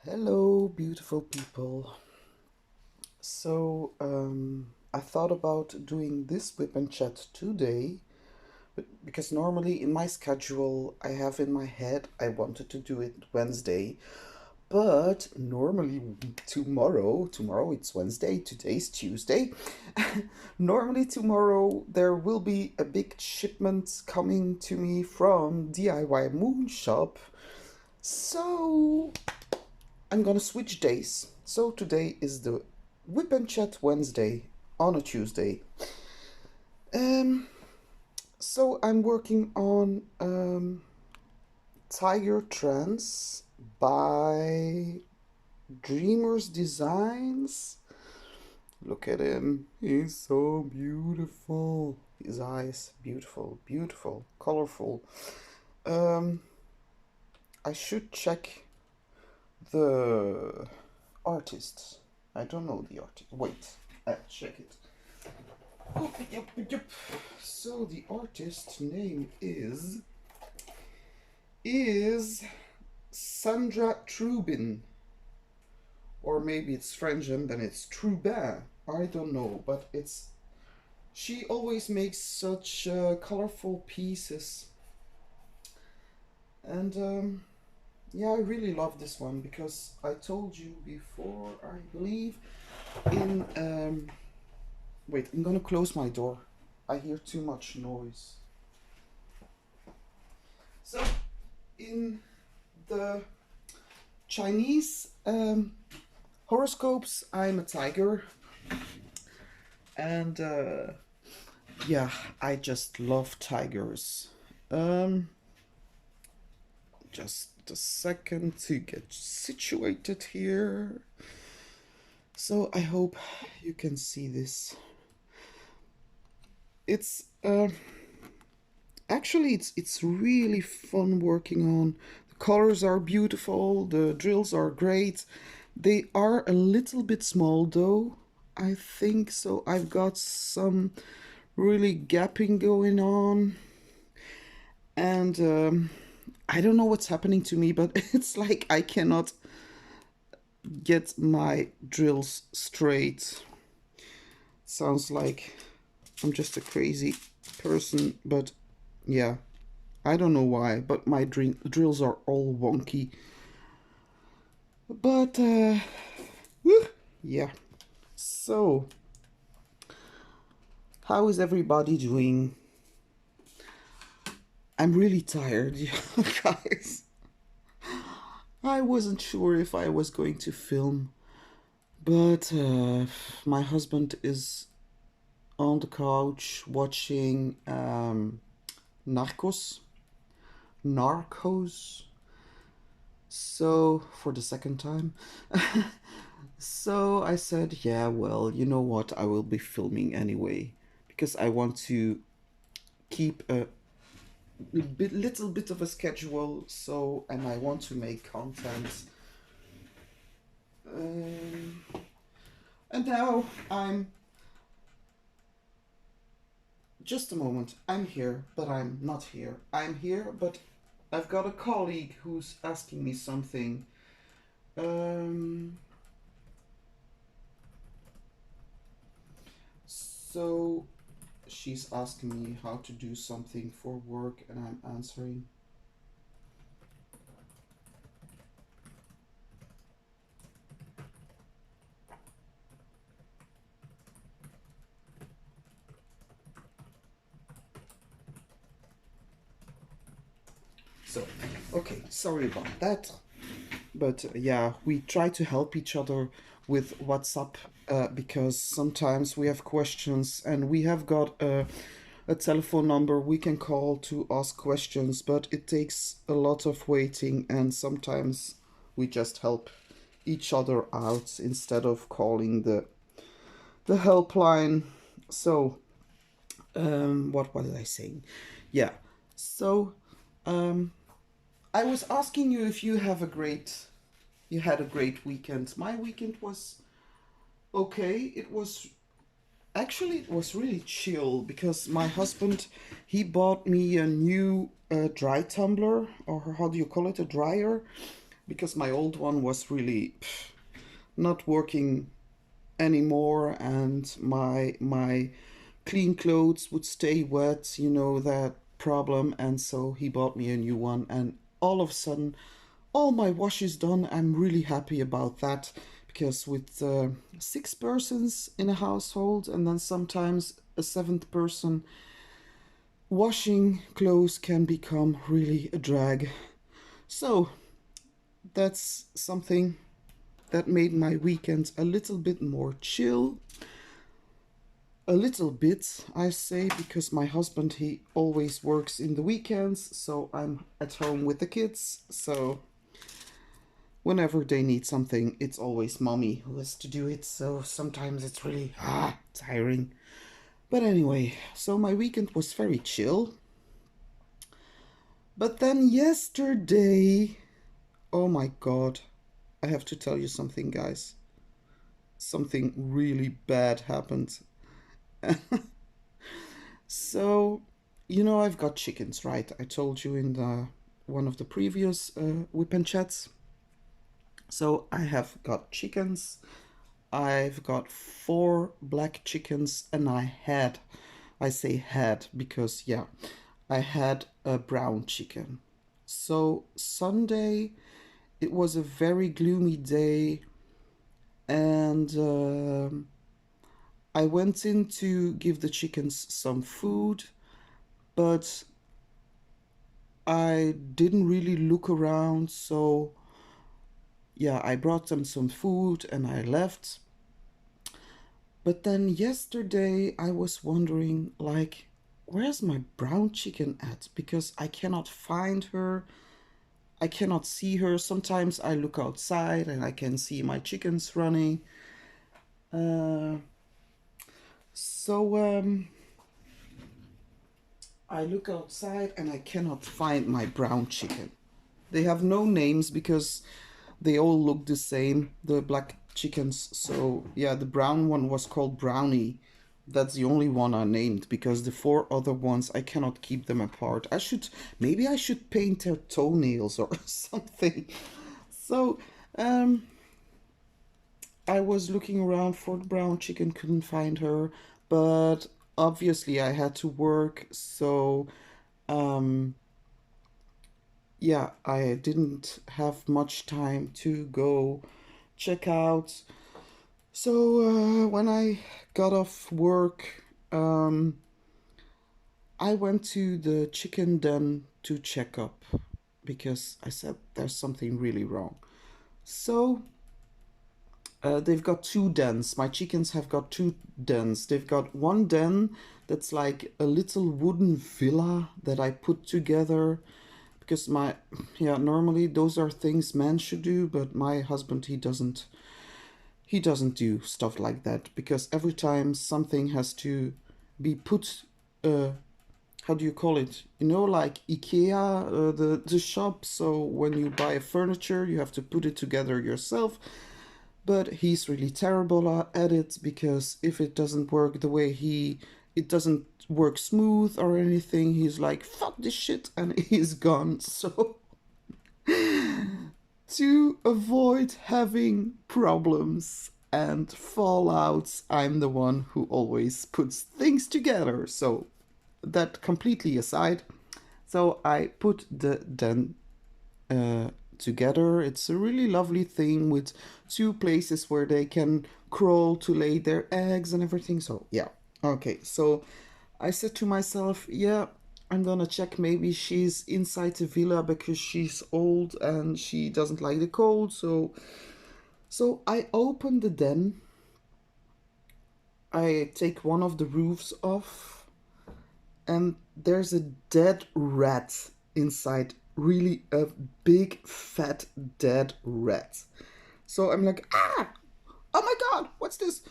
Hello, beautiful people. I thought about doing this Whip and Chat today, but because normally in my schedule I have in my head I wanted to do it Wednesday, but normally tomorrow it's Wednesday, today's Tuesday. Normally tomorrow there will be a big shipment coming to me from DIY Moon Shop. So I'm gonna switch days. So today is the Whip and Chat Wednesday on a Tuesday. Um, so I'm working on Tiger Trance by Dreamers Designs. Look at him. He's so beautiful. His eyes, beautiful, beautiful, colorful. Um, I should check the artist. I don't know the artist. Wait, I'll check it. Oh, yep. So the artist name is Sandra Trubin, or maybe it's French and then it's Trubin. I don't know, but it's she always makes such colorful pieces, and yeah, I really love this one because I told you before, I believe, in wait, I'm gonna close my door. I hear too much noise. So, in the Chinese horoscopes, I'm a tiger, and yeah, I just love tigers. Um, just a second to get situated here. So I hope you can see this. It's actually it's really fun working on. The colors are beautiful, the drills are great. They are a little bit small though, I think, so I've got some really gapping going on, and I don't know what's happening to me, but it's like I cannot get my drills straight. Sounds like I'm just a crazy person, but yeah, I don't know why, but my drills are all wonky. But yeah. So, how is everybody doing? I'm really tired, guys. I wasn't sure if I was going to film, but my husband is on the couch watching Narcos. Narcos. So, for the second time. So I said, yeah, well, you know what? I will be filming anyway because I want to keep a little bit of a schedule. So, and I want to make content. Um, and now I'm just a moment. I'm here, but I'm not here. I'm here, but I've got a colleague who's asking me something. So she's asking me how to do something for work, and I'm answering. So, okay, sorry about that. But yeah, we try to help each other with WhatsApp because sometimes we have questions, and we have got a telephone number we can call to ask questions, but it takes a lot of waiting, and sometimes we just help each other out instead of calling the helpline. So, what was I saying? Yeah. So, um, I was asking you if you had a great weekend. My weekend was okay. It was really chill because my husband, he bought me a new dry tumbler, or how do you call it, a dryer, because my old one was really not working anymore, and my clean clothes would stay wet, you know that problem. And so he bought me a new one, and all of a sudden all my wash is done. I'm really happy about that, because with 6 persons in a household and then sometimes a seventh person, washing clothes can become really a drag. So that's something that made my weekend a little bit more chill. A little bit, I say, because my husband, he always works in the weekends, so I'm at home with the kids. So whenever they need something, it's always mommy who has to do it. So sometimes it's really tiring. But anyway, so my weekend was very chill. But then yesterday, oh my god, I have to tell you something, guys. Something really bad happened. So, you know, I've got chickens, right? I told you in the one of the previous Whip and Chats. So I have got chickens. I've got 4 black chickens, and I say had because, yeah, I had a brown chicken. So Sunday, it was a very gloomy day, and I went in to give the chickens some food, but I didn't really look around. So yeah, I brought them some food and I left. But then yesterday I was wondering, like, where's my brown chicken at? Because I cannot find her. I cannot see her. Sometimes I look outside and I can see my chickens running. Uh, so I look outside and I cannot find my brown chicken. They have no names because they all look the same, the black chickens. So yeah, the brown one was called Brownie. That's the only one I named, because the 4 other ones I cannot keep them apart. Maybe I should paint their toenails or something. So um I was looking around for the brown chicken, couldn't find her, but obviously I had to work, so um yeah, I didn't have much time to go check out. So when I got off work, I went to the chicken den to check up, because I said there's something really wrong. So they've got 2 dens. My chickens have got 2 dens. They've got one den that's like a little wooden villa that I put together, because normally those are things men should do, but my husband, he doesn't do stuff like that, because every time something has to be put, uh how do you call it, like IKEA, the shop. So when you buy a furniture, you have to put it together yourself. But he's really terrible at it, because if it doesn't work the way it doesn't work smooth or anything, he's like, fuck this shit, and he's gone. So to avoid having problems and fallouts, I'm the one who always puts things together. So that completely aside, so I put the den together. It's a really lovely thing with 2 places where they can crawl to lay their eggs and everything. So yeah, okay. So I said to myself, yeah, I'm gonna check, maybe she's inside the villa because she's old and she doesn't like the cold. So I open the den. I take one of the roofs off, and there's a dead rat inside. Really a big fat dead rat. So I'm like, oh my god, what's this?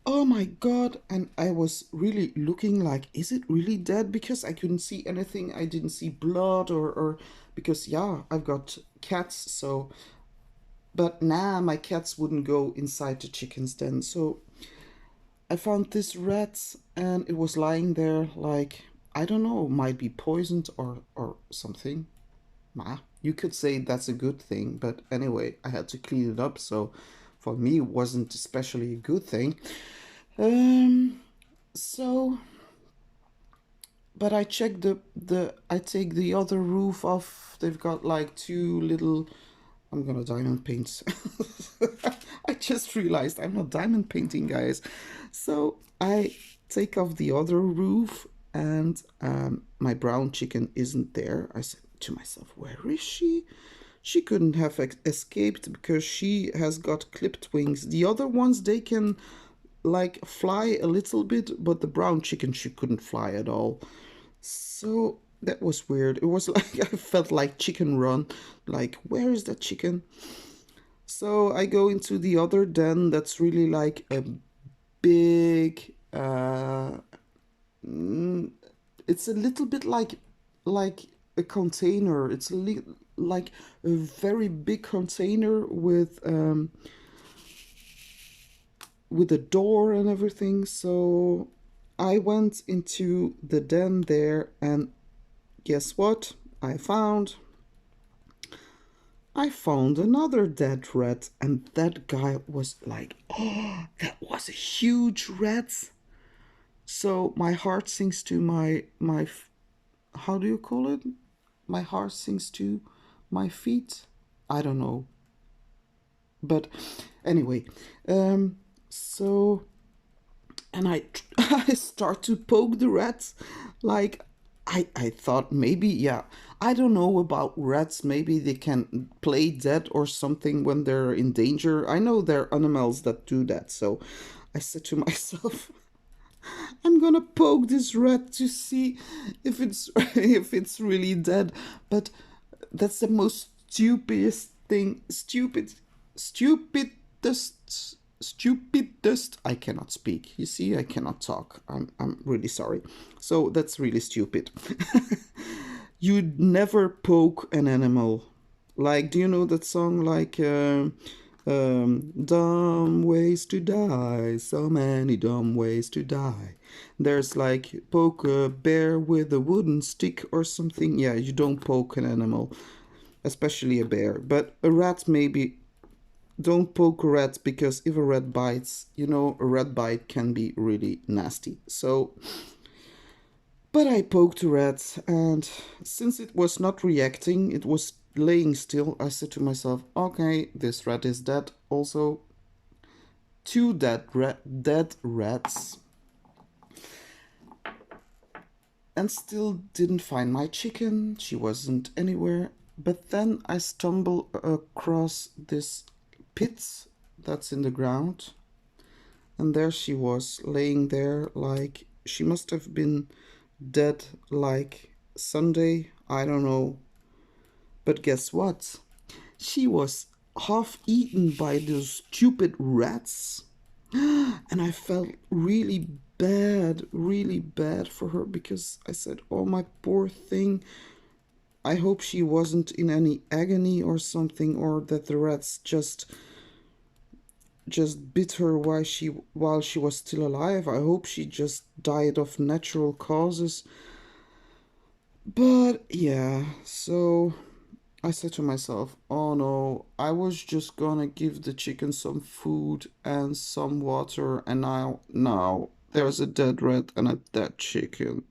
Oh my god. And I was really looking like, is it really dead? Because I couldn't see anything. I didn't see blood, or because yeah, I've got cats. So but nah, my cats wouldn't go inside the chicken's den. So I found this rat, and it was lying there like, I don't know, might be poisoned or something. Nah, You could say that's a good thing, but anyway, I had to clean it up, so for me it wasn't especially a good thing. Um, so, but I checked I take the other roof off. They've got like two little. I'm gonna diamond paint. I just realized I'm not diamond painting, guys. So I take off the other roof, and my brown chicken isn't there. I said to myself, where is she? She couldn't have escaped because she has got clipped wings. The other ones, they can like fly a little bit, but the brown chicken, she couldn't fly at all. So that was weird. It was like I felt like Chicken Run. Like, where is that chicken? So I go into the other den that's really like a big mm, it's a little bit like a container. It's like a very big container with a door and everything. So I went into the den there, and guess what? I found another dead rat, and that guy was like, oh, that was a huge rat. So my heart sinks to my how do you call it? My heart sinks to my feet. I don't know, but anyway, so and I I start to poke the rats, like I thought maybe, yeah, I don't know about rats, maybe they can play dead or something when they're in danger. I know there are animals that do that, so I said to myself, I'm gonna poke this rat to see if it's if it's really dead. But that's the most stupidest thing. Stupidest. I cannot speak. You see, I cannot talk. I'm really sorry. So that's really stupid. You'd never poke an animal. Like, do you know that song? Like, dumb ways to die, so many dumb ways to die. There's like poke a bear with a wooden stick or something. Yeah, you don't poke an animal, especially a bear. But a rat, maybe. Don't poke a rat, because if a rat bites, a rat bite can be really nasty. So, but I poked the rat, and since it was not reacting, it was laying still, I said to myself, okay, this rat is dead. Also, two dead rats. And still didn't find my chicken. She wasn't anywhere. But then I stumbled across this pit that's in the ground. And there she was, laying there, like she must have been dead like Sunday. I don't know. But guess what? She was half eaten by those stupid rats. And I felt really bad for her, because I said, oh, my poor thing. I hope she wasn't in any agony or something, or that the rats just bit her while she was still alive. I hope she just died of natural causes. But yeah, so I said to myself, oh no, I was just gonna give the chicken some food and some water, and now there's a dead rat and a dead chicken.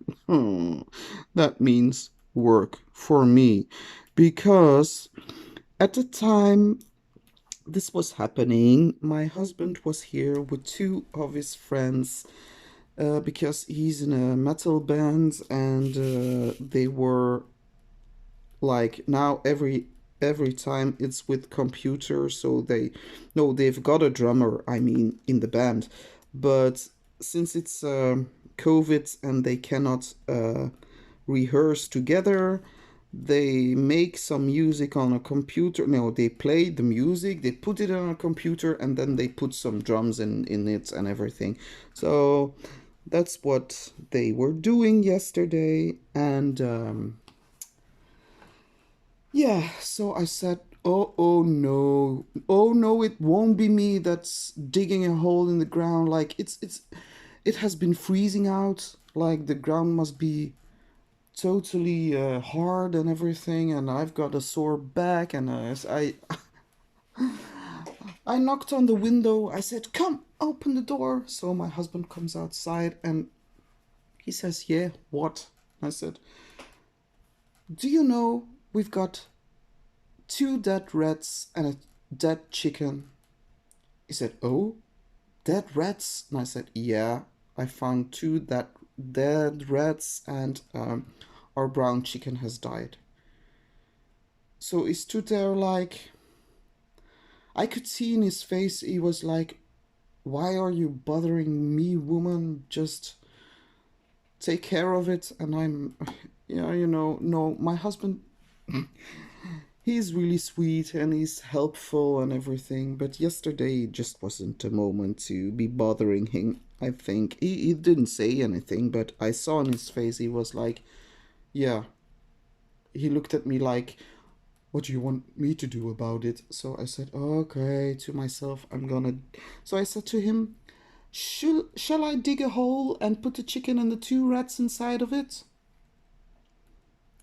That means work for me, because at the time this was happening, my husband was here with two of his friends, because he's in a metal band, and they were like, now every time it's with computer. So they've got a drummer, I mean, in the band, but since it's COVID and they cannot rehearse together, they make some music on a computer. No, they play the music, they put it on a computer, and then they put some drums in it and everything. So that's what they were doing yesterday. And yeah, so I said, oh no, it won't be me that's digging a hole in the ground. Like, it has been freezing out. Like, the ground must be totally hard and everything, and I've got a sore back, and I knocked on the window. I said, "Come, open the door." So my husband comes outside and he says, "Yeah, what?" I said, "Do you know we've got two dead rats and a dead chicken?" He said, "Oh, dead rats?" And I said, "Yeah, I found two dead rats, and our brown chicken has died." So he stood there like, I could see in his face, he was like, "Why are you bothering me, woman? Just take care of it." And I'm, yeah, no, my husband, he's really sweet and he's helpful and everything, but yesterday just wasn't a moment to be bothering him. I think he didn't say anything, but I saw in his face he was like, yeah, he looked at me like, "What do you want me to do about it?" So I said, "Okay," to myself, "I'm gonna." So I said to him, shall I dig a hole and put the chicken and the two rats inside of it?"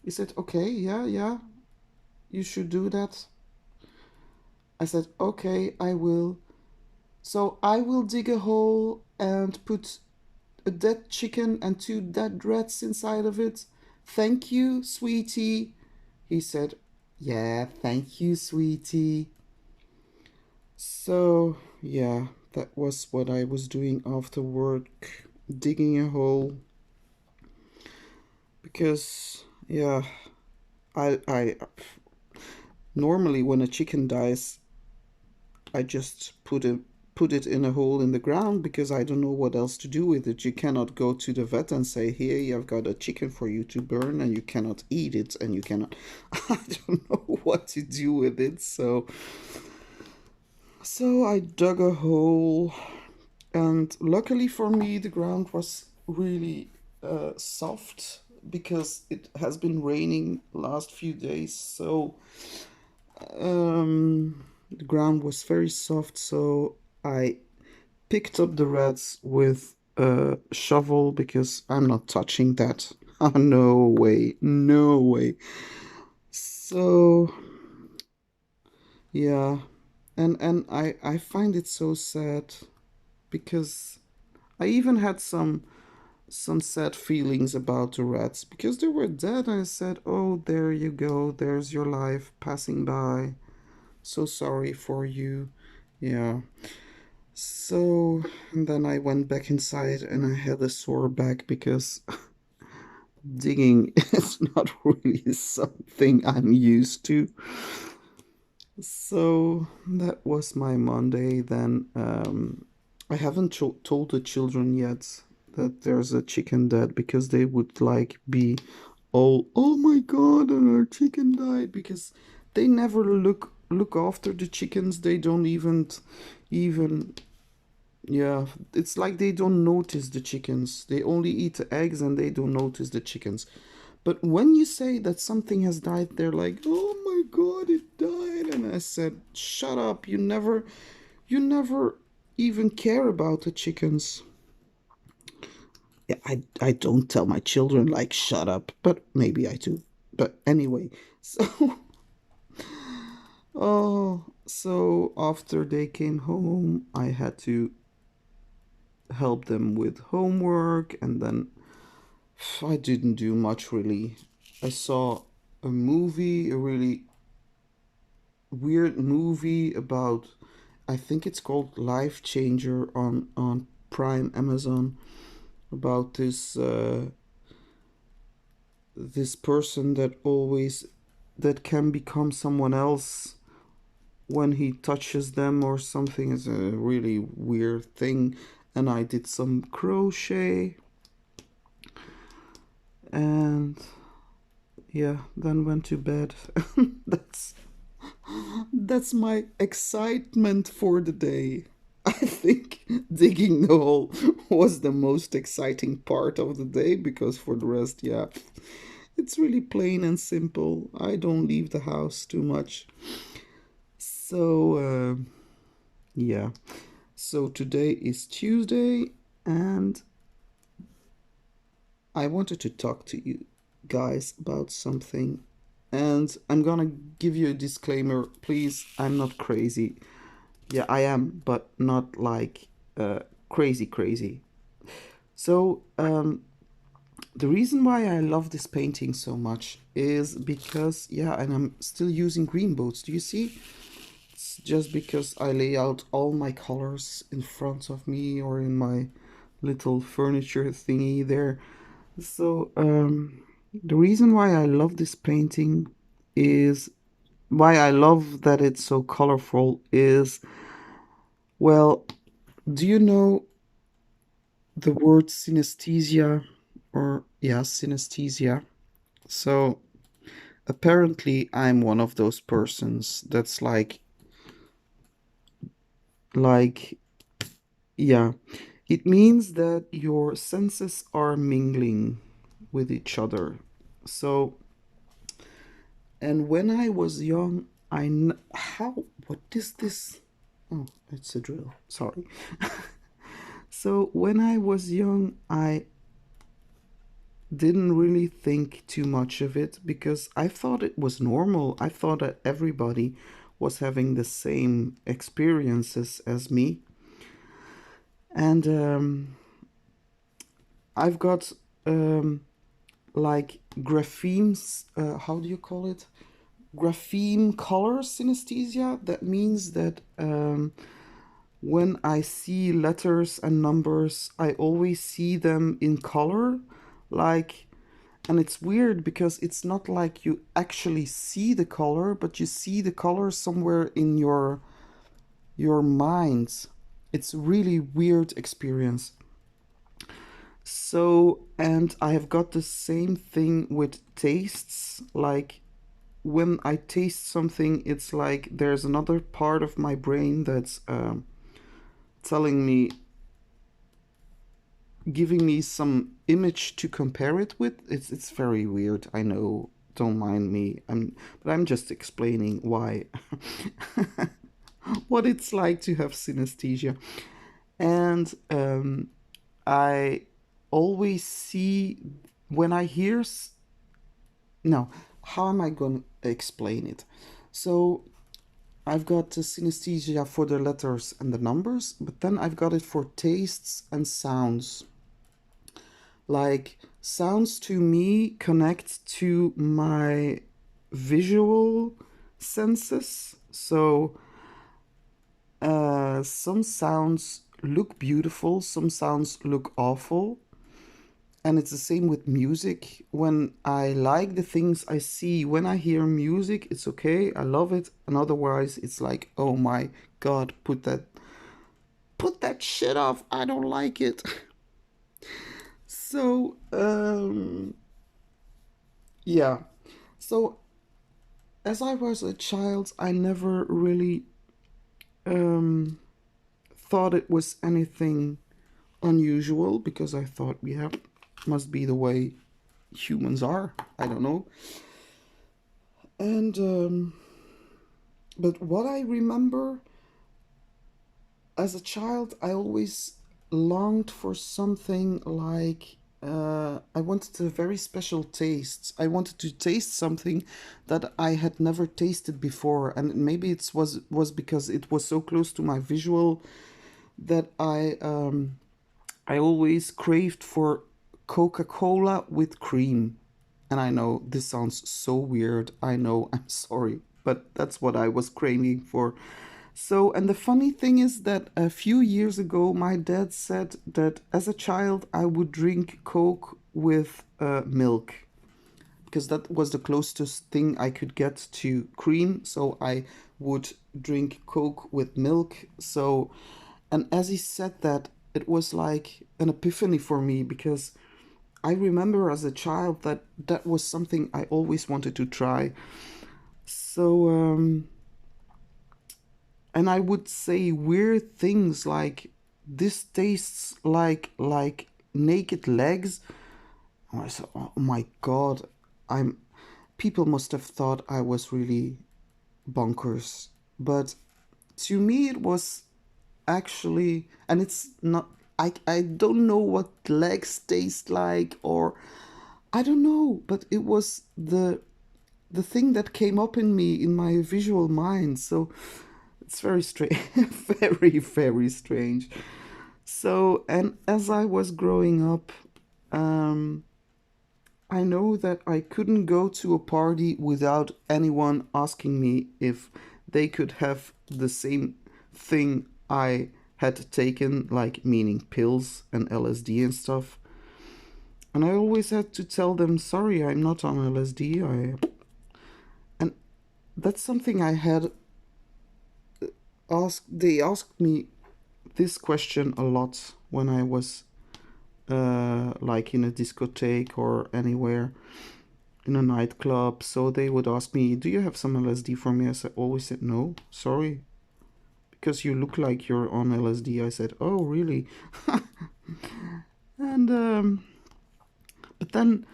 He said, "Okay, yeah, yeah, you should do that." I said, "Okay, I will." So I will dig a hole and put a dead chicken and two dead rats inside of it. "Thank you, sweetie." He said, "Yeah, thank you, sweetie." So, yeah, that was what I was doing after work, digging a hole. Because, yeah, I normally when a chicken dies, I just put it in a hole in the ground because I don't know what else to do with it. You cannot go to the vet and say, "Here, you've got a chicken for you to burn," and you cannot eat it, and you cannot. I don't know what to do with it. So I dug a hole, and luckily for me, the ground was really soft because it has been raining last few days. So the ground was very soft. So I picked up the rats with a shovel because I'm not touching that. Oh, no way, no way. So yeah, and I find it so sad because I even had some sad feelings about the rats because they were dead. I said, "Oh, there you go. There's your life passing by. So sorry for you." Yeah. So and then I went back inside and I had a sore back because digging is not really something I'm used to. So that was my Monday. Then I haven't told the children yet that there's a chicken dead because they would like be all, "Oh my god, and our chicken died," because they never look after the chickens. They don't even yeah, it's like they don't notice the chickens. They only eat the eggs and they don't notice the chickens. But when you say that something has died, they're like, "Oh my god, it died." And I said, "Shut up. You never even care about the chickens." Yeah, I don't tell my children like shut up, but maybe I do. But anyway, so so after they came home, I had to help them with homework, and then I didn't do much really. I saw a movie, a really weird movie about, I think it's called Life Changer on Prime Amazon, about this person that can become someone else when he touches them or something. Is a really weird thing. And I did some crochet and yeah, then went to bed. that's that's my excitement for the day. I think digging the hole was the most exciting part of the day because for the rest, yeah, it's really plain and simple. I don't leave the house too much. So, yeah. So today is Tuesday, and I wanted to talk to you guys, about something. And I'm gonna give you a disclaimer. Please, I'm not crazy. Yeah, I am, but not like crazy, crazy. So, the reason why I love this painting so much is because, yeah, and I'm still using green boats. Do you see? It's just because I lay out all my colors in front of me or in my little furniture thingy there. So, the reason why I love this painting is why I love that it's so colorful is, well, do you know the word synesthesia? Or, yeah, synesthesia. So, apparently, I'm one of those persons that's like, yeah, it means that your senses are mingling with each other. So, and when I was young, what is this? Oh, it's a drill. Sorry. So, when I was young, I didn't really think too much of it because I thought it was normal. I thought that everybody was having the same experiences as me. And I've got like graphemes, how do you call it? Grapheme color synesthesia. That means that when I see letters and numbers, I always see them in color. Like, and it's weird because it's not like you actually see the color, but you see the color somewhere in your mind. It's really weird experience. So, and I have got the same thing with tastes. Like, when I taste something, it's like there's another part of my brain that's telling me, giving me some image to compare it with. It's very weird. I know. Don't mind me. But I'm just explaining why, what it's like to have synesthesia. And I always see when I hear. No, how am I going to explain it? So I've got the synesthesia for the letters and the numbers, but then I've got it for tastes and sounds. Like, sounds to me connect to my visual senses. So some sounds look beautiful, some sounds look awful. And it's the same with music. When I like the things I see, when I hear music, it's okay, I love it. And otherwise, it's like, oh my god, put that shit off. I don't like it. So, yeah. So, as I was a child, I never really um, thought it was anything unusual because I thought, yeah, must be the way humans are. I don't know. And but what I remember as a child, I always longed for something like I wanted a very special taste. I wanted to taste something that I had never tasted before, and maybe it was because it was so close to my visual that I always craved for Coca-Cola with cream. And I know this sounds so weird. I know, I'm sorry, but that's what I was craving for. So, and the funny thing is that a few years ago, my dad said that as a child, I would drink Coke with milk because that was the closest thing I could get to cream. So I would drink Coke with milk. So, and as he said that, it was like an epiphany for me because I remember as a child that that was something I always wanted to try. So, and I would say weird things like this tastes like naked legs. And I said, oh my god, I'm. People must have thought I was really bonkers, but to me it was actually, and it's not. I don't know what legs taste like or I don't know, but it was the thing that came up in me in my visual mind. So it's very strange, very very strange. So, and as I was growing up, um, I know that I couldn't go to a party without anyone asking me if they could have the same thing I had taken, like meaning pills and LSD and stuff. And I always had to tell them, sorry, I'm not on LSD. And that's something I had asked. They asked me this question a lot when I was like in a discotheque or anywhere in a nightclub. So they would ask me, "Do you have some LSD for me?" Always said no, sorry, because you look like you're on LSD. I said, "Oh, really?" And but then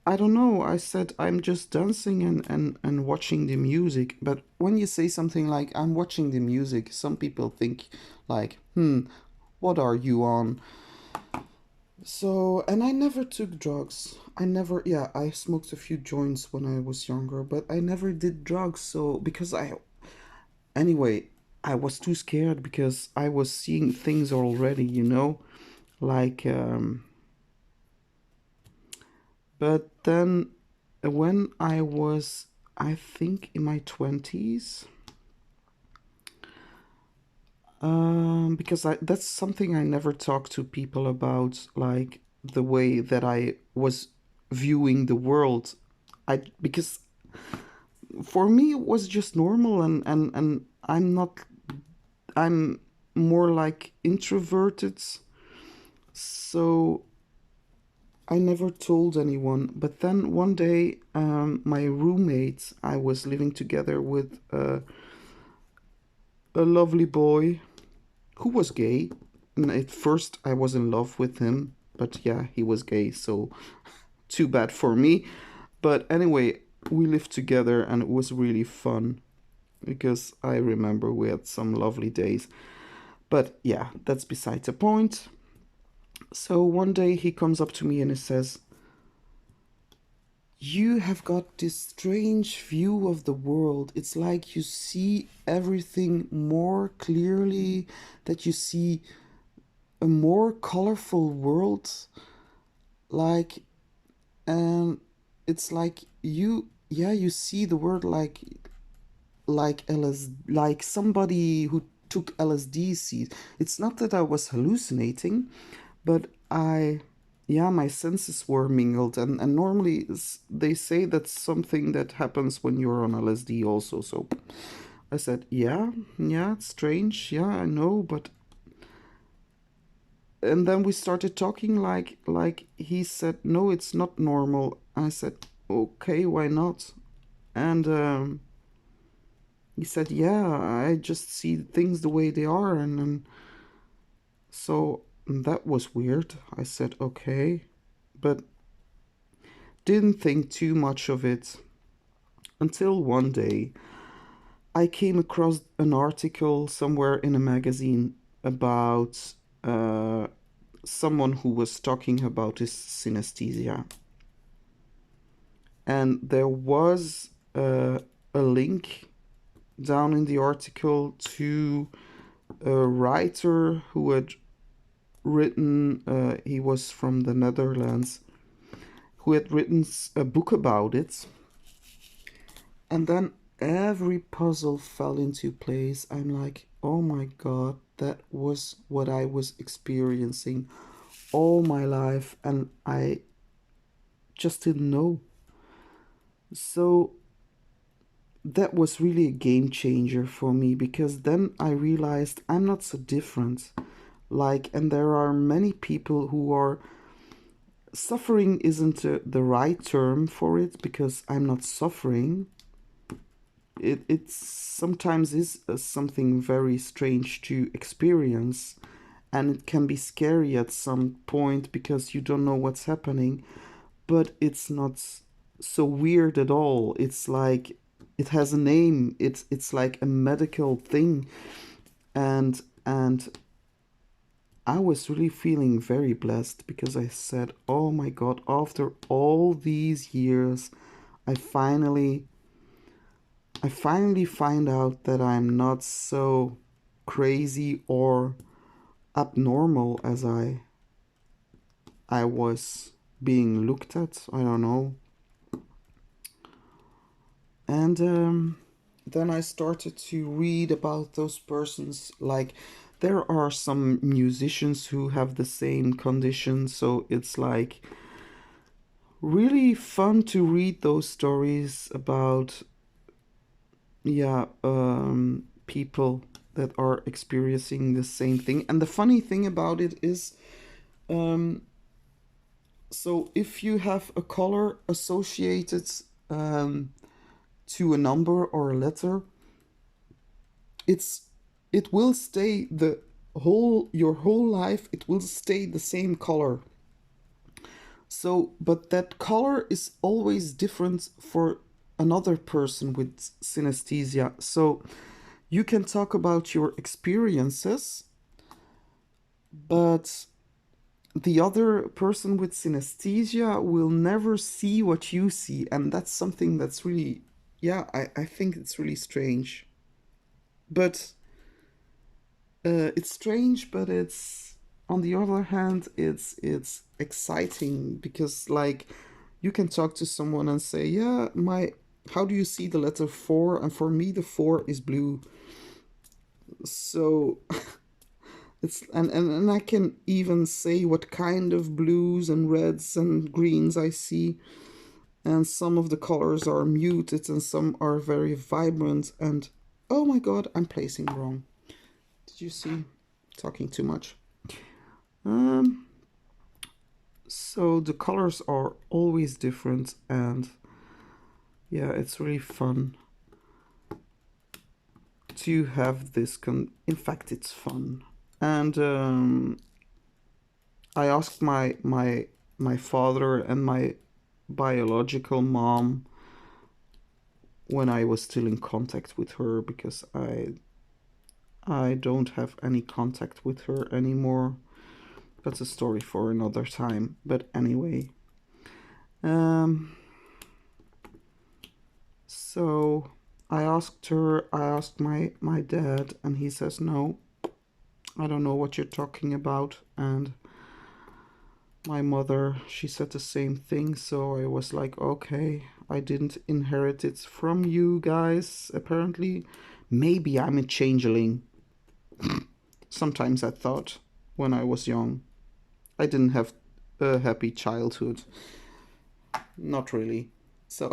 I don't know. I said I'm just dancing and watching the music. But when you say something like I'm watching the music, some people think like, what are you on? So, and I never took drugs. I never, yeah, I smoked a few joints when I was younger, but I never did drugs. So, because anyway, I was too scared because I was seeing things already, like, but then when I was, I think in my 20s, because that's something I never talk to people about, like the way that I was viewing the world. Because for me it was just normal, and I'm more like introverted, so I never told anyone. But then one day, my roommate, I was living together with a lovely boy who was gay. And at first I was in love with him, but yeah, he was gay, so too bad for me. But anyway, we lived together and it was really fun because I remember we had some lovely days. But yeah, that's beside the point. So one day he comes up to me and he says, "You have got this strange view of the world. It's like you see everything more clearly, that you see a more colorful world. Like, and it's like yeah, you see the world like like somebody who took LSD seeds. It's not that I was hallucinating, but yeah, my senses were mingled, and normally they say that's something that happens when you're on LSD also. So I said, yeah, yeah, it's strange, yeah, I know, but and then we started talking like he said, no, it's not normal. I said, okay, why not? And he said, yeah, I just see things the way they are, and so that was weird. I said, okay, but didn't think too much of it until one day I came across an article somewhere in a magazine about someone who was talking about his synesthesia. And there was a link down in the article to a writer who had written, he was from the Netherlands, who had written a book about it. And then every puzzle fell into place. I'm like, oh my god, that was what I was experiencing all my life, and I just didn't know. So that was really a game changer for me, because then I realized I'm not so different. Like, and there are many people who are suffering isn't the right term for it, because I'm not suffering. It sometimes is something very strange to experience, and it can be scary at some point because you don't know what's happening, but it's not so weird at all. It's like it has a name. It's like a medical thing, and I was really feeling very blessed because I said, oh my God, after all these years, I finally I finally find out that I'm not so crazy or abnormal as I was being looked at. I don't know. And then I started to read about those persons. Like, there are some musicians who have the same condition, so it's like really fun to read those stories about, yeah, people that are experiencing the same thing. And the funny thing about it is, um, so if you have a color associated um, to a number or a letter, it's it will stay the whole your whole life. It will stay the same color. So, but that color is always different for another person with synesthesia. So you can talk about your experiences, but the other person with synesthesia will never see what you see. And that's something that's really, yeah, I think it's really strange. But it's strange, but it's, on the other hand, it's exciting because, like, you can talk to someone and say, yeah, my, how do you see the letter 4? And for me the 4 is blue. So it's, and I can even say what kind of blues and reds and greens I see. And some of the colors are muted and some are very vibrant. And oh my God, I'm placing wrong. Did you see? Talking too much. Um, so the colors are always different, and yeah, it's really fun to have this. In fact, it's fun. And I asked my father and my biological mom when I was still in contact with her, because I don't have any contact with her anymore. That's a story for another time. But anyway, um, so I asked my dad, and he says, no, I don't know what you're talking about. And my mother, she said the same thing. So I was like, okay, I didn't inherit it from you guys, apparently. Maybe I'm a changeling. Sometimes I thought when I was young. I didn't have a happy childhood. Not really. So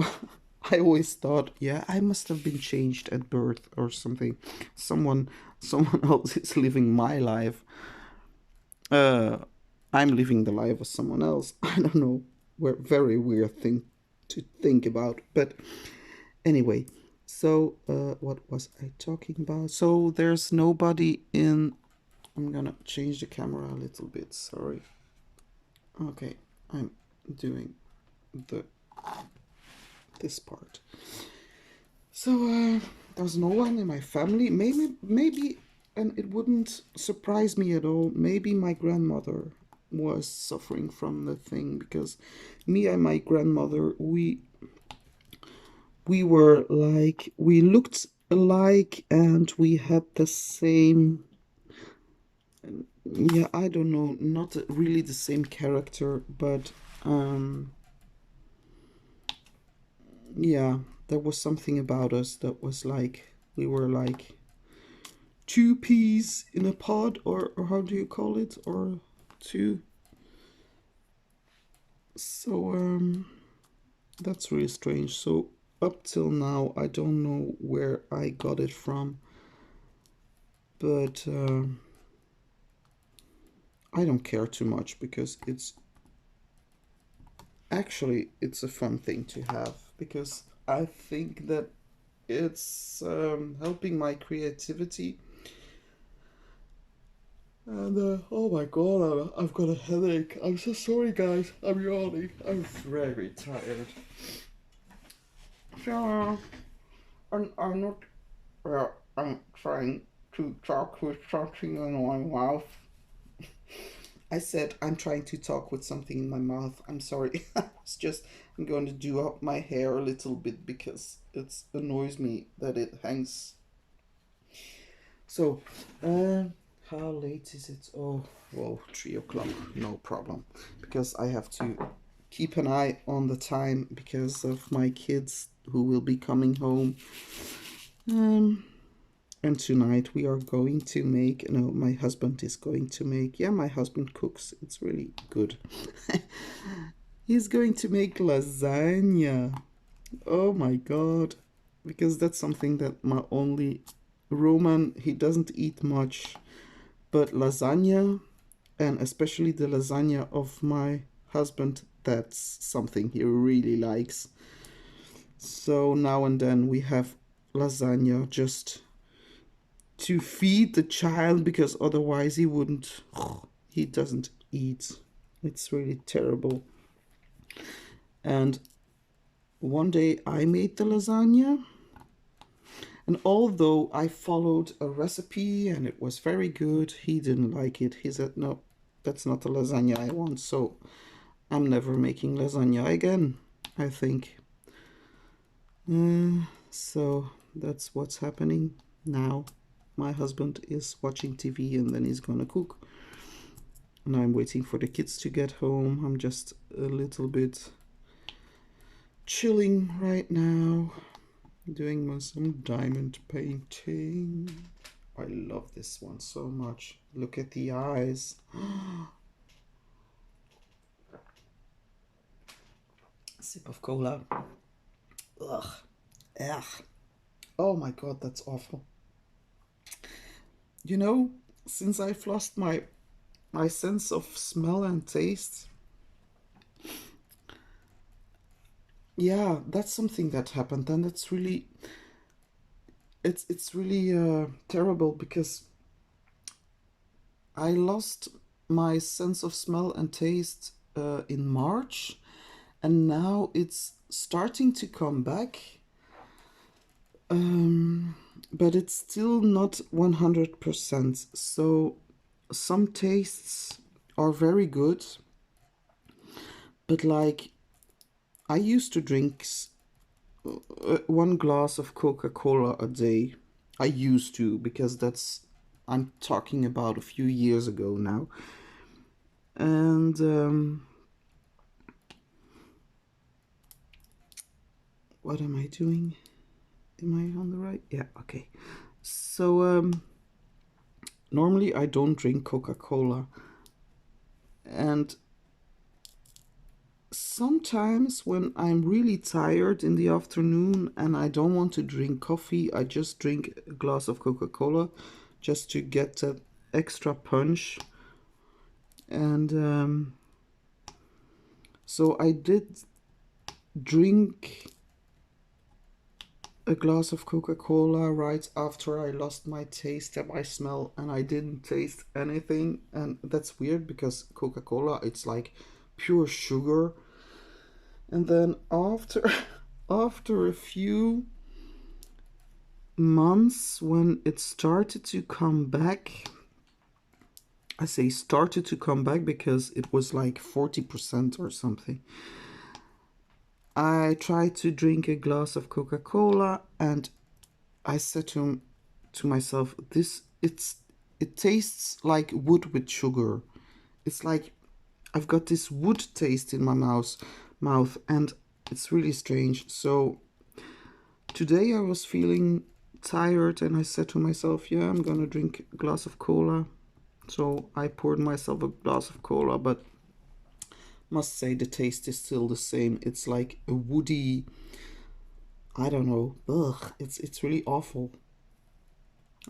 I always thought, yeah, I must have been changed at birth or something. Someone else is living my life. Uh I'm living the life of someone else. I don't know. Very weird thing to think about. But anyway, so what was I talking about? So there's nobody in, I'm gonna change the camera a little bit, sorry. Okay, I'm doing the this part. So there's no one in my family. Maybe, and it wouldn't surprise me at all. Maybe my grandmother was suffering from the thing, because me and my grandmother, we were like, we looked alike and we had the same, yeah, I don't know, not really the same character, but yeah, there was something about us that was like, we were like two peas in a pod, or how do you call it, or two. So that's really strange. So up till now I don't know where I got it from, but I don't care too much, because it's a fun thing to have, because I think that it's helping my creativity. And oh my god, I've got a headache. I'm so sorry, guys. I'm yawning. I'm very tired. So I'm not. I'm trying to talk with something in my mouth. I said I'm trying to talk with something in my mouth. I'm sorry. It's just I'm going to do up my hair a little bit because it annoys me that it hangs. So, uh, how late is it? Oh, whoa, 3 o'clock. No problem, because I have to keep an eye on the time because of my kids who will be coming home. Um, and tonight we are going to make. No, my husband is going to make. Yeah, my husband cooks. It's really good. He's going to make lasagna. Oh my god. Because that's something that my only Roman, he doesn't eat much. But lasagna, and especially the lasagna of my husband, that's something he really likes. So now and then we have lasagna just to feed the child because otherwise he wouldn't, he doesn't eat. It's really terrible. And one day I made the lasagna, and although I followed a recipe and it was very good, he didn't like it. He said, "No, that's not the lasagna I want." So I'm never making lasagna again, I think. So that's what's happening now. My husband is watching TV and then he's gonna cook. And I'm waiting for the kids to get home. I'm just a little bit chilling right now, doing some diamond painting. I love this one so much. Look at the eyes. Sip of cola. Ugh. Ugh. Oh my god, that's awful. You know, since I've lost my sense of smell and taste, yeah, that's something that happened, and it's really terrible because I lost my sense of smell and taste in March, and now it's starting to come back. But it's still not 100%. So some tastes are very good, but like I used to drink 1 glass of Coca-Cola a day. I used to, because I'm talking about a few years ago now. And what am I doing? Am I on the right? Yeah, okay. So normally I don't drink Coca-Cola. And sometimes when I'm really tired in the afternoon and I don't want to drink coffee, I just drink a glass of Coca-Cola just to get that extra punch. And so I did drink a glass of Coca-Cola right after I lost my taste and my smell, and I didn't taste anything. And that's weird because Coca-Cola, it's like pure sugar. And then after after a few months, when it started to come back, I say started to come back because it was like 40% or something, I tried to drink a glass of Coca-Cola, and I said to myself, it tastes like wood with sugar. It's like I've got this wood taste in my mouth, and it's really strange. So today I was feeling tired, and I said to myself, yeah, I'm gonna drink a glass of cola. So I poured myself a glass of cola, but must say the taste is still the same. It's like a woody, I don't know. Ugh, it's really awful.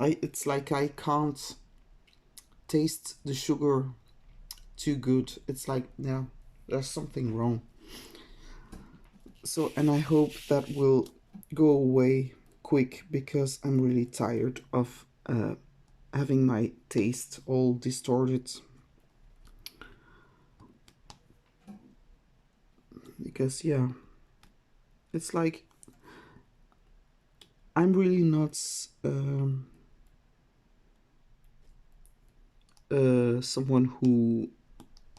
It's like I can't taste the sugar too good. It's like, yeah, there's something wrong. So, and I hope that will go away quick because I'm really tired of having my taste all distorted. Because, yeah, it's like I'm really not someone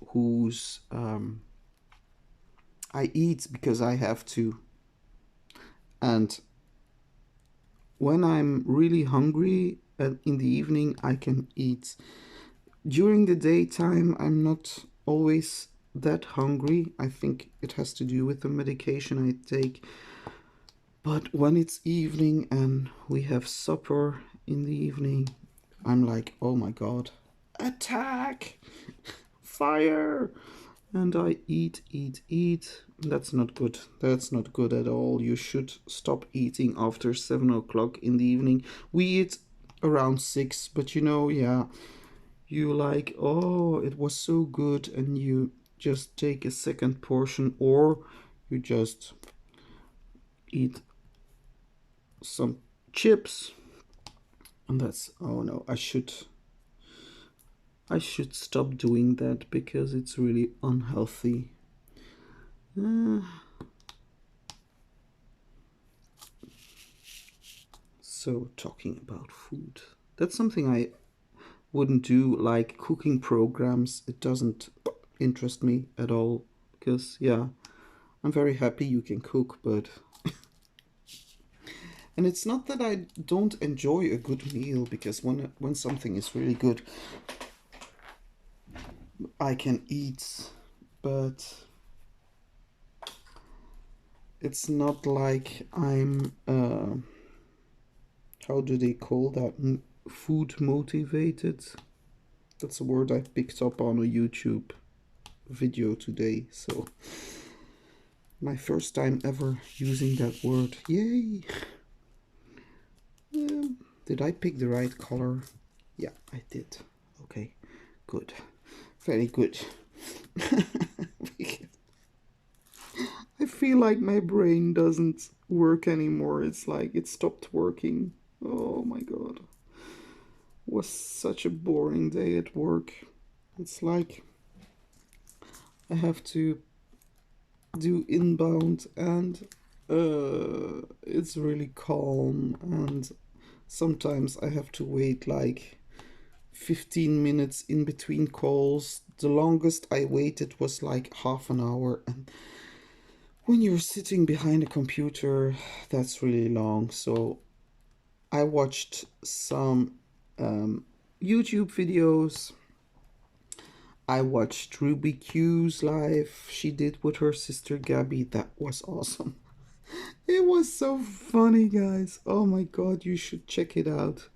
who's I eat because I have to, and when I'm really hungry in the evening, I can eat. During the daytime, I'm not always that hungry. I think it has to do with the medication I take. But when it's evening and we have supper in the evening, I'm like, oh my god, attack! Fire! And I eat, eat, eat. That's not good. That's not good at all. You should stop eating after 7 o'clock in the evening. We eat around 6, but yeah, you like, oh, it was so good, and you just take a second portion, or you just eat some chips, and that's, oh no, I should stop doing that because it's really unhealthy. So talking about food, that's something I wouldn't do, like cooking programs. It doesn't interest me at all because, yeah, I'm very happy you can cook, but and it's not that I don't enjoy a good meal, because when something is really good, I can eat, but it's not like I'm how do they call that? Food motivated. That's a word I picked up on a YouTube video today. So my first time ever using that word. Yay! Did I pick the right color? Yeah, I did. Okay, good. Very good. I feel like my brain doesn't work anymore. It's like it stopped working. Oh my god. It was such a boring day at work. It's like I have to do inbound, and it's really calm, and sometimes I have to wait like 15 minutes in between calls. The longest I waited was like half an hour, and when you're sitting behind a computer, that's really long. So I watched some YouTube videos. I watched Ruby Q's live she did with her sister Gabby. That was awesome. It was so funny, guys. Oh my god, you should check it out.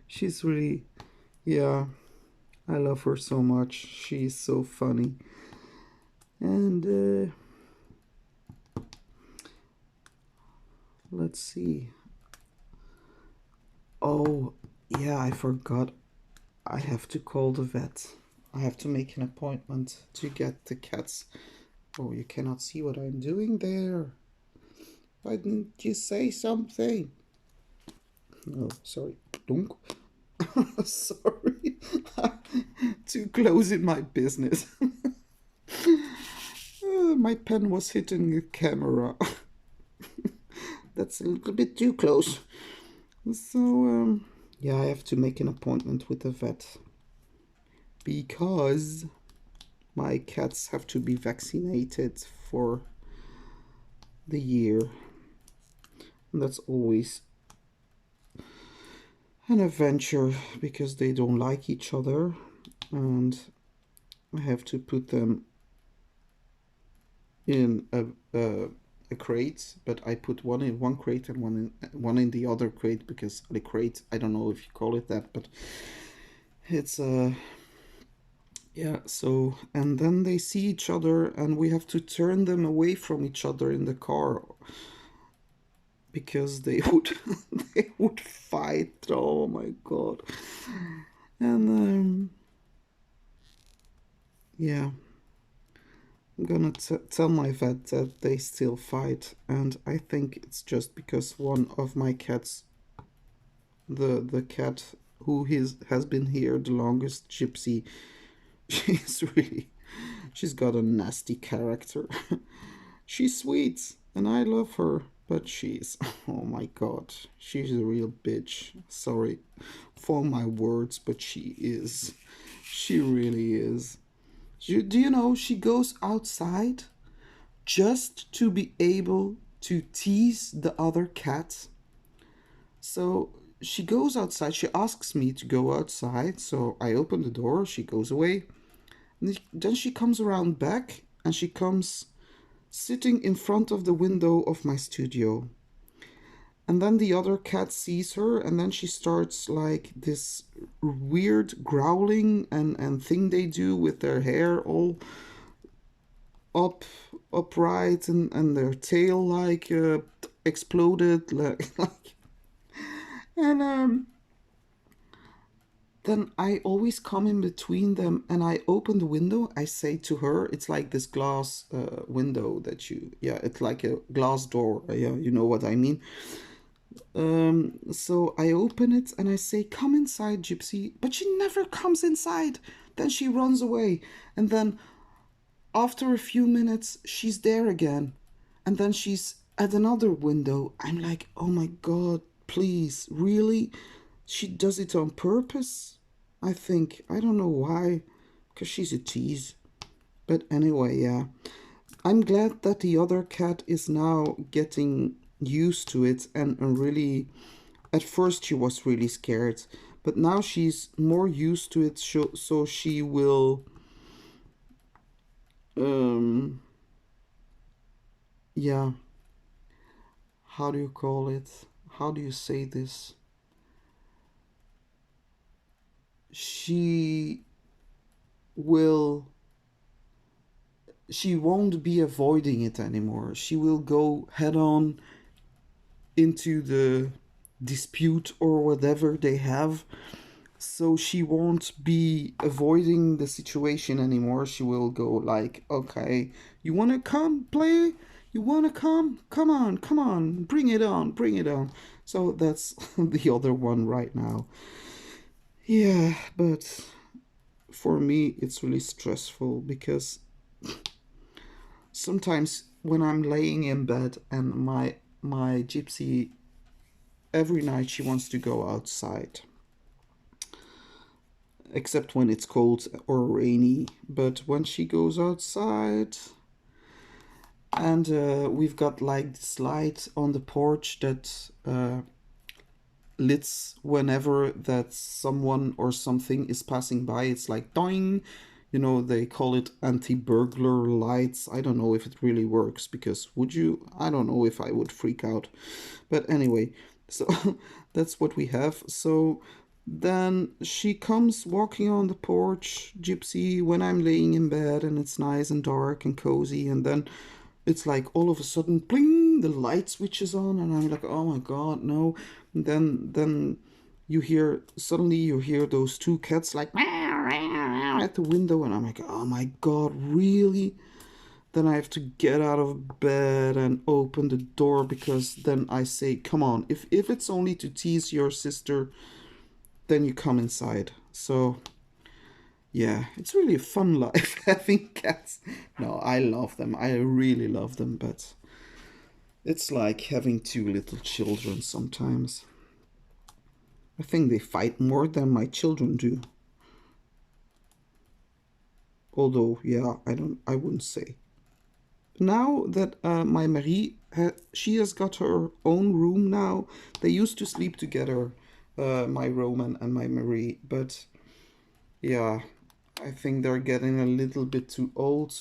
She's really, yeah, I love her so much. She's so funny. And let's see. Oh, yeah, I forgot. I have to call the vet. I have to make an appointment to get the cats. Oh, you cannot see what I'm doing there. Why didn't you say something? Oh, sorry. Dunk. Sorry. Too close in my business. My pen was hitting the camera. That's a little bit too close. So, yeah, I have to make an appointment with the vet because my cats have to be vaccinated for the year. And that's always an adventure because they don't like each other, and I have to put them in a crate, but I put one in one crate and one in the other crate, because the crate, I don't know if you call it that, but it's yeah, so, and then they see each other and we have to turn them away from each other in the car because they would they would fight. Oh my god. And yeah, I'm gonna tell my vet that they still fight, and I think it's just because one of my cats, the cat who has been here the longest, Gypsy, she's got a nasty character. She's sweet and I love her, but she's, oh my god, she's a real bitch. Sorry for my words, but she is. She really is. Do you know she goes outside just to be able to tease the other cat? So she goes outside. She asks me to go outside. So I open the door. She goes away. And then she comes around back and she comes sitting in front of the window of my studio. And then the other cat sees her, and then she starts like this weird growling and thing they do with their hair all up upright and their tail like exploded like and then I always come in between them and I open the window. I say to her, it's like this glass window that you, yeah, it's like a glass door. Yeah, you know what I mean. So I open it and I say, "Come inside, Gypsy." But she never comes inside. Then she runs away. And then after a few minutes, she's there again. And then she's at another window. I'm like, oh my God, please, really? She does it on purpose, I think. I don't know why, because she's a tease. But anyway, yeah. I'm glad that the other cat is now getting used to it and really, at first she was really scared, but now she's more used to it, so she will, um, yeah, how do you call it? How do you say this? She will, she won't be avoiding it anymore. She will go head on into the dispute or whatever they have. So she won't be avoiding the situation anymore. She will go like, okay, you want to come play? You want to come? Come on, bring it on, bring it on. So that's the other one right now. Yeah, but for me, it's really stressful because sometimes when I'm laying in bed and my gypsy, every night she wants to go outside, except when it's cold or rainy. But when she goes outside, and we've got like this light on the porch that lights whenever that someone or something is passing by. It's like doing, you know, they call it anti-burglar lights. I don't know if it really works, because would you? I don't know if I would freak out. But anyway, so that's what we have. So then she comes walking on the porch, Gypsy, when I'm laying in bed and it's nice and dark and cozy, and then it's like all of a sudden, bling, the light switches on, and I'm like, oh my God, no. And then you hear, suddenly you hear those two cats like at the window, and I'm like, oh my God, really? Then I have to get out of bed and open the door, because then I say, come on, if it's only to tease your sister, then you come inside. So yeah, it's really a fun life having cats. No, I love them. I really love them, but it's like having two little children sometimes. I think they fight more than my children do. Although, yeah, I wouldn't say. Now that my Marie, she has got her own room now. They used to sleep together, my Roman and my Marie, but yeah, I think they're getting a little bit too old.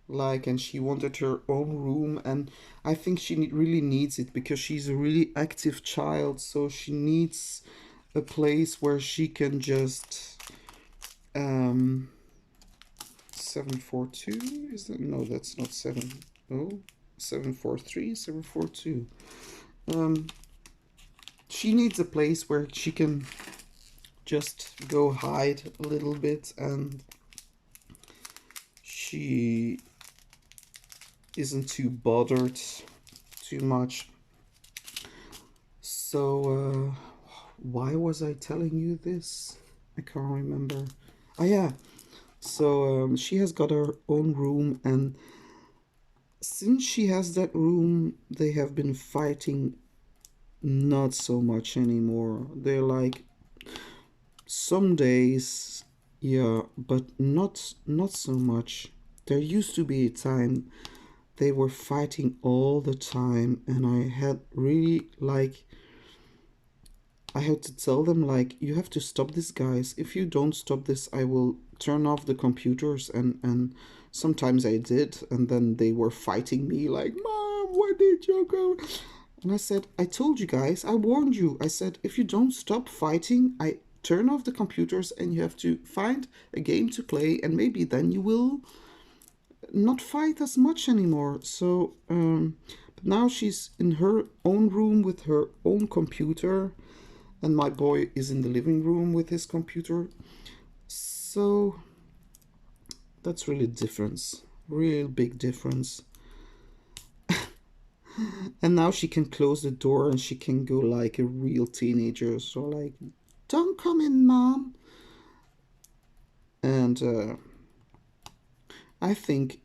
Like, and she wanted her own room, and I think she really needs it because she's a really active child, so she needs a place where she can just 742, is that? No, that's not 7. Oh, 743, 742. She needs a place where she can just go hide a little bit, and she isn't too bothered too much. So why was I telling you this? I can't remember. Oh yeah, so she has got her own room, and since she has that room, they have been fighting not so much anymore. They're like, some days Yeah, but not so much. There used to be a time they were fighting all the time, and I had really like I had to tell them like you have to stop this, guys. If you don't stop this, I will turn off the computers. And sometimes I did, and then they were fighting me like, "Mom, where did you go?" And I said, "I told you guys, I warned you. I said if you don't stop fighting, I turn off the computers and you have to find a game to play, and maybe then you will not fight as much anymore." So but now she's in her own room with her own computer, and my boy is in the living room with his computer. So that's really difference, real big difference. And now she can close the door and she can go like a real teenager. So like, don't come in, mom. And I think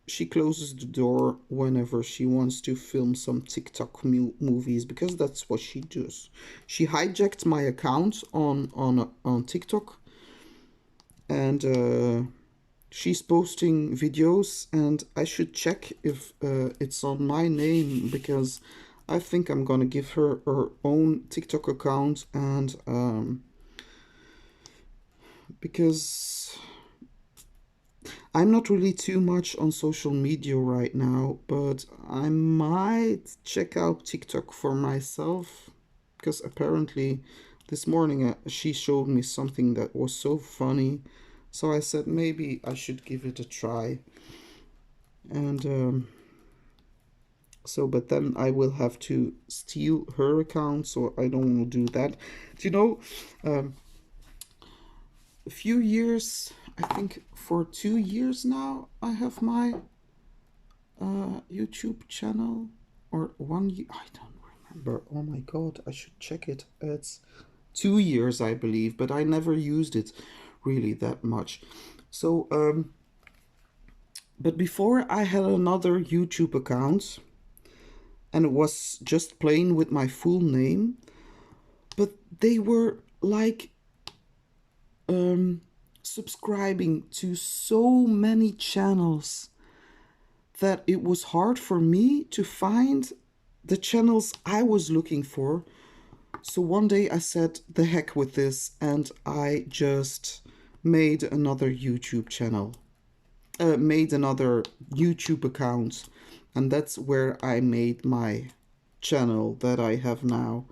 she closes the door whenever she wants to film some TikTok movies, because that's what she does. She hijacked my account on TikTok, and she's posting videos, and I should check if it's on my name, because I think I'm gonna give her her own TikTok account, and because I'm not really too much on social media right now, but I might check out TikTok for myself, because apparently this morning she showed me something that was so funny. So I said maybe I should give it a try. And so, but then I will have to steal her account, so I don't want to do that. Do you know, um, a few years, I think for 2 years now, I have my YouTube channel, or 1 year, I don't remember. Oh my god, I should check it. It's 2 years, I believe, but I never used it really that much. So, but before I had another YouTube account, and it was just plain with my full name, but they were like subscribing to so many channels that it was hard for me to find the channels I was looking for. So one day I said, the heck with this, and I just made another YouTube channel, made another YouTube account, and that's where I made my channel that I have now.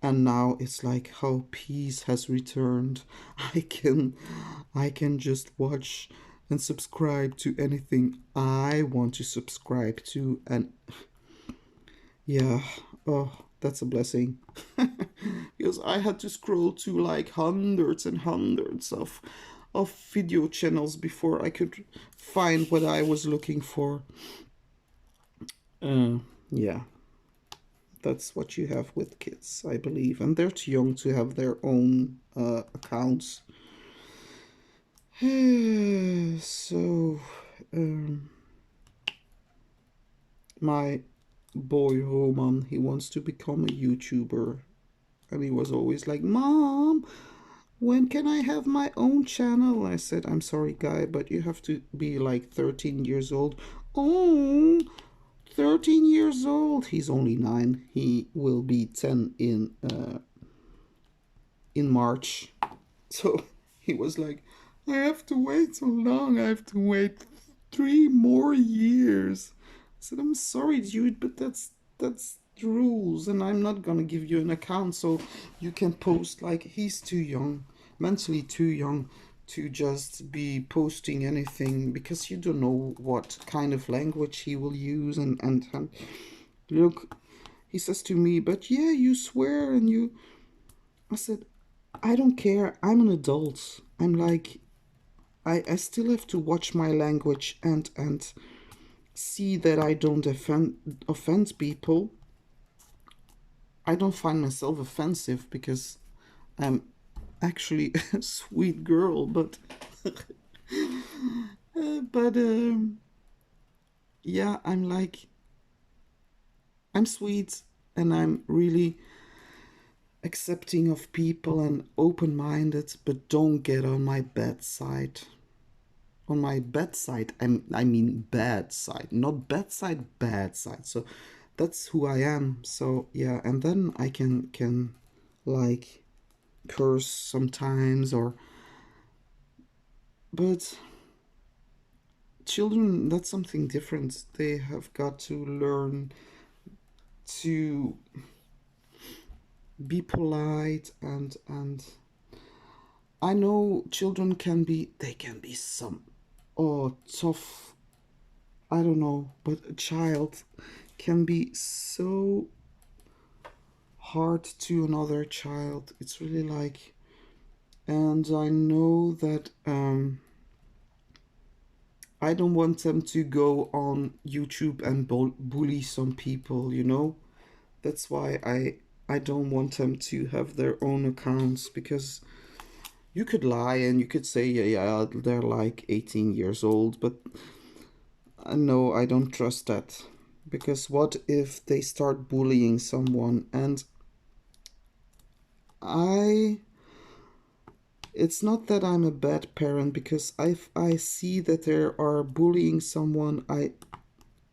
And now it's like how peace has returned. I can I can just watch and subscribe to anything I want to subscribe to, and yeah, oh, that's a blessing. Because I had to scroll to like hundreds and hundreds of video channels before I could find what I was looking for. Yeah, that's what you have with kids, I believe, and they're too young to have their own accounts. So, um, my boy Roman, he wants to become a YouTuber, and he was always like, "Mom, when can I have my own channel?" I said, "I'm sorry, guy, but you have to be like 13 years old." Oh, 13 years old. He's only 9. He will be 10 in March. So he was like, "I have to wait so long. I have to wait 3 more years." I said, "I'm sorry, dude, but that's the rules, and I'm not gonna give you an account so you can post." Like, he's too young, mentally too young to just be posting anything, because you don't know what kind of language he will use, and look, he says to me, "But yeah, you swear and you." I said, "I don't care. I'm an adult. I'm like, I still have to watch my language and see that I don't offend people. I don't find myself offensive because I'm actually a sweet girl, but but yeah, I'm like, I'm sweet, and I'm really accepting of people and open-minded, but don't get on my bad side. On my bad side, I mean bad side, not bad side, bad side. So that's who I am. So yeah, and then I can like curse sometimes, or but children, that's something different. They have got to learn to be polite, and I know children can be, they can be some, oh, tough, I don't know, but a child can be so hard to another child. It's really like, and I know that I don't want them to go on YouTube and bully some people, you know? That's why I don't want them to have their own accounts, because you could lie and you could say, yeah, yeah, they're like 18 years old, but no, I don't trust that. Because what if they start bullying someone? And I, it's not that I'm a bad parent, because I see that they are bullying someone, I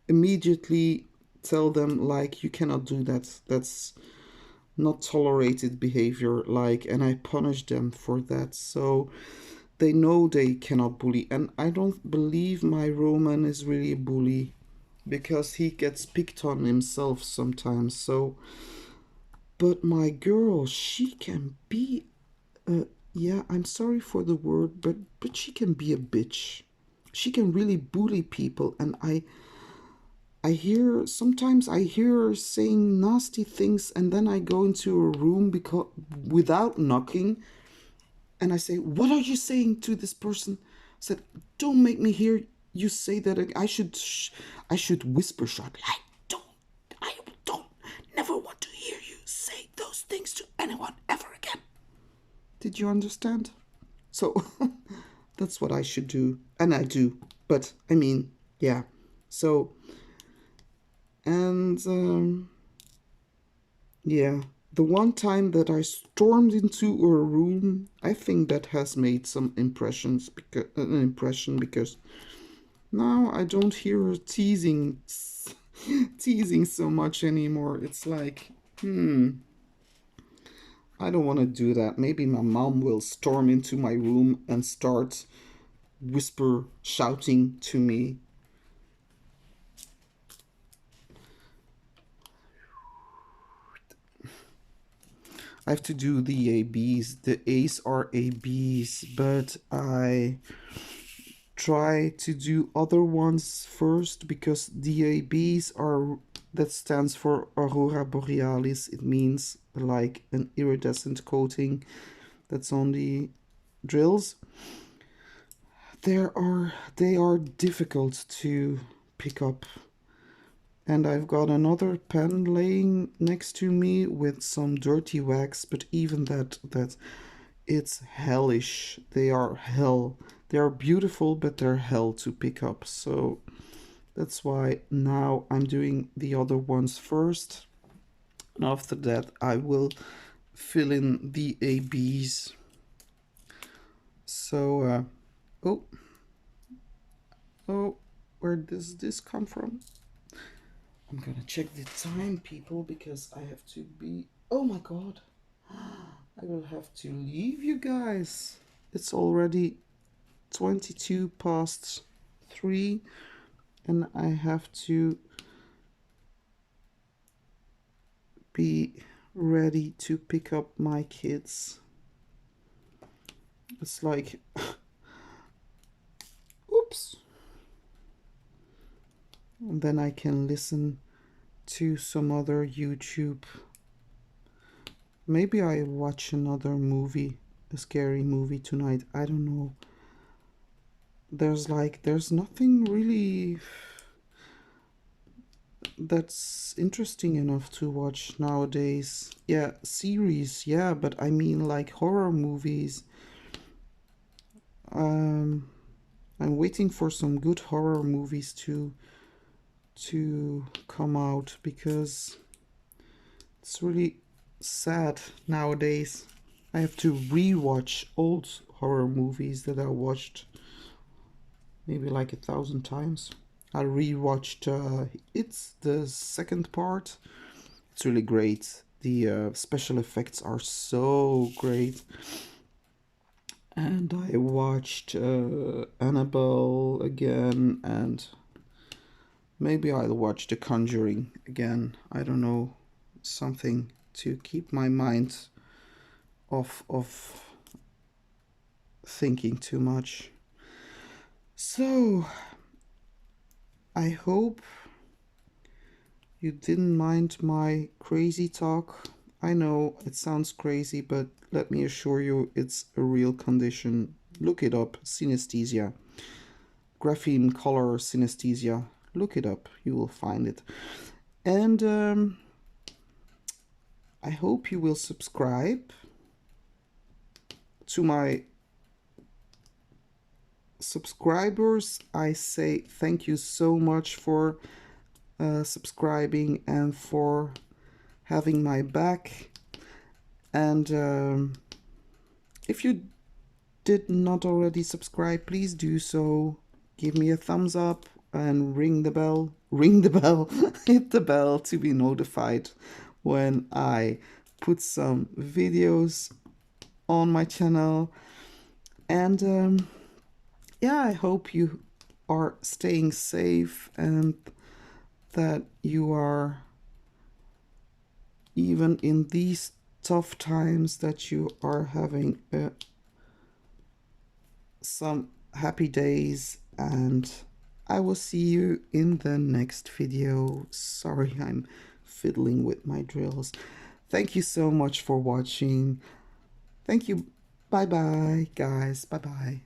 immediately tell them, like, you cannot do that. That's not tolerated behavior, like, and I punish them for that. So they know they cannot bully. And I don't believe my Roman is really a bully, because he gets picked on himself sometimes. So, but my girl, she can be a, yeah, I'm sorry for the word, but she can be a bitch. She can really bully people, and I hear, sometimes I hear her saying nasty things, and then I go into a room because without knocking, and I say, "What are you saying to this person?" I said, "Don't make me hear you say that. I should whisper sharply. I don't, never want to hear you say those things to anyone ever again." Did you understand? So that's what I should do, and I do. But I mean, yeah. So and yeah, the one time that I stormed into a room, I think that has made some impressions, because an impression, because now I don't hear her teasing teasing so much anymore. It's like, I don't want to do that. Maybe my mom will storm into my room and start whisper shouting to me. I have to do the ABs. The A's are ABs, but I try to do other ones first, because the ABs are, that stands for Aurora Borealis. It means like an iridescent coating that's on the drills. They are difficult to pick up. And I've got another pen laying next to me with some dirty wax, but even that it's hellish. They are hell. They are beautiful, but they're hell to pick up. So that's why now I'm doing the other ones first. And after that, I will fill in the ABs. So, oh, oh, where does this come from? I'm gonna check the time, people, because I have to be. Oh my god. I will have to leave you guys. It's already 22 past 3, and I have to be ready to pick up my kids. It's like, oops. And then I can listen to some other YouTube. Maybe I watch another movie, a scary movie tonight. I don't know. There's nothing really that's interesting enough to watch nowadays. Yeah, series, yeah, but I mean like horror movies. Um, I'm waiting for some good horror movies to come out, because it's really sad nowadays. I have to rewatch old horror movies that I watched maybe like 1,000 times. I rewatched it's the second part. It's really great. The special effects are so great. And I watched Annabelle again, and maybe I'll watch The Conjuring again. I don't know, something to keep my mind off thinking too much. So I hope you didn't mind my crazy talk. I know it sounds crazy, but let me assure you it's a real condition. Look it up, synesthesia. Grapheme color synesthesia. Look it up, you will find it. And I hope you will subscribe to my subscribers. I say thank you so much for subscribing and for having my back. And if you did not already subscribe, please do so. Give me a thumbs up and ring the bell. Ring the bell. Hit the bell to be notified when I put some videos on my channel. And yeah, I hope you are staying safe and that you are, even in these tough times, that you are having some happy days. And I will see you in the next video. Sorry, I'm fiddling with my drills. Thank you so much for watching. Thank you. Bye bye, guys. Bye bye.